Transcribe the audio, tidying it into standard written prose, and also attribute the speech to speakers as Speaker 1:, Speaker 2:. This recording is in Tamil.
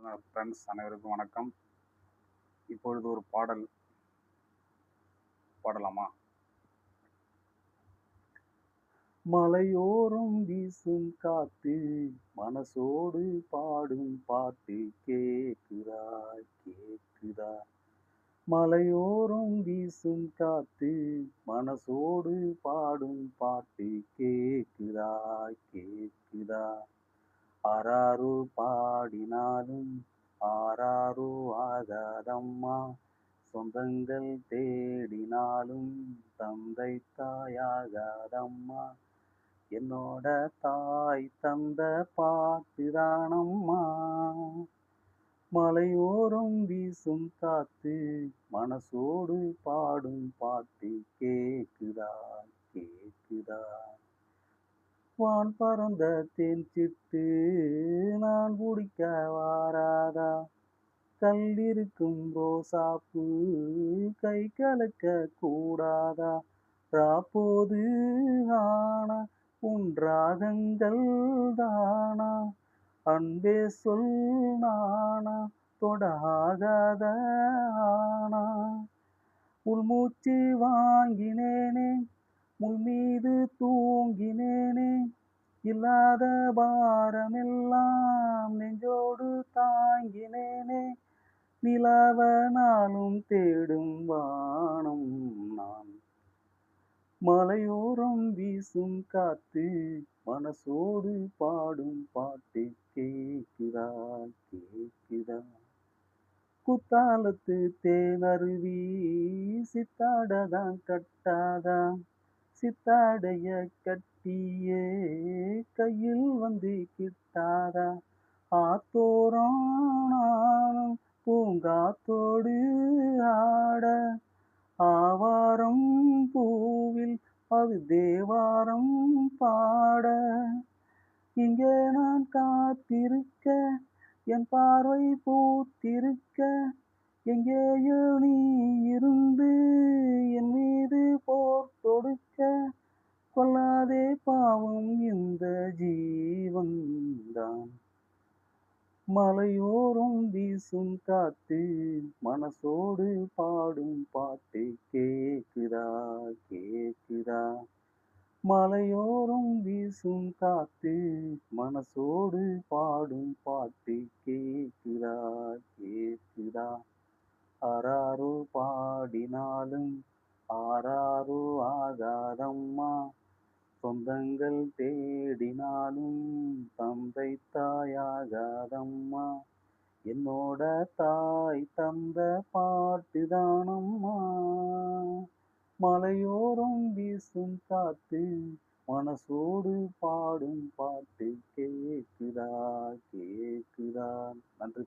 Speaker 1: ஃப்ரெண்ட்ஸ் அனைவருக்கும் வணக்கம். இப்பொழுது ஒரு பாடல் பாடலாமா? மலையோரம் வீசும் காத்து மனசோடு பாடும் பாட்டு கேக்குதா? மலையோரம் வீசும் காத்து மனசோடு பாடும் பாட்டு கேக்குதா? ஆராரோ பாடினாலும் ஆராரோ ஆகாதம்மா, சொந்தங்கள் தேடினாலும் தந்தை தாயாகாதம்மா, என்னோட தாய் தந்த பாட்டுதானம்மா. மலையோரம் வீசும் காத்து மனசோடு பாடும் பாட்டு கேக்குதா? வான் பறந்த தேன் சிட்டு நான் குடிக்க வாராதா? கல்லிருக்கும் ரோசாப்பூ கை கலக்க கூடாதா? ராப்போது ஆனா உன் ராகங்கள் தானா? அன்பே சொல் நானா தொட ஆகாத ஆனா? உள்மூச்சு வாங்கினேனே முள் மீது தூங்கினேனே, இல்லாத பாரமெல்லாம் நெஞ்சோடு தாங்கினேனே, நிலாவ நாளும் தேடும் வானம் நான். மலையோரம் வீசும் காத்து மனசோடு பாடும் பாட்டு கேக்குதா? குத்தாலத்து தேனருவி சித்தாடதான் கட்டாதா? சித்தாடைய கட்டியே கையில் வந்து கிட்டாதா? ஆத்தோரம் நானும் பூங்காத்தோடு ஆட, ஆவாரம் பூவில் அது தேவாரம் பாட, இங்கே நான் காத்திருக்க என் பார்வை பூத்திருக்க, எங்கேயோ நீ இருந்து என் மீது போர் தொடுக்க, கொல்லாதே பாவம் இந்த ஜீவன்தான். மலையோரம் வீசும் காத்து மனசோடு பாடும் பாட்டு கேக்குதா? மலையோரம் வீசும் காத்து மனசோடு பாடும் பாட்டு கேக்குதா? ஆராரோ பாடினாலும் ஆராரோ ஆகாதம்மா, சொந்தங்கள் தேடினாலும் தந்தை தாயாகாதம்மா, என்னோட தாய் தந்த பாட்டுதானம்மா. மலையோரம் வீசும் காத்து மனசோடு பாடும் பாட்டு கேக்குதா? நன்றி.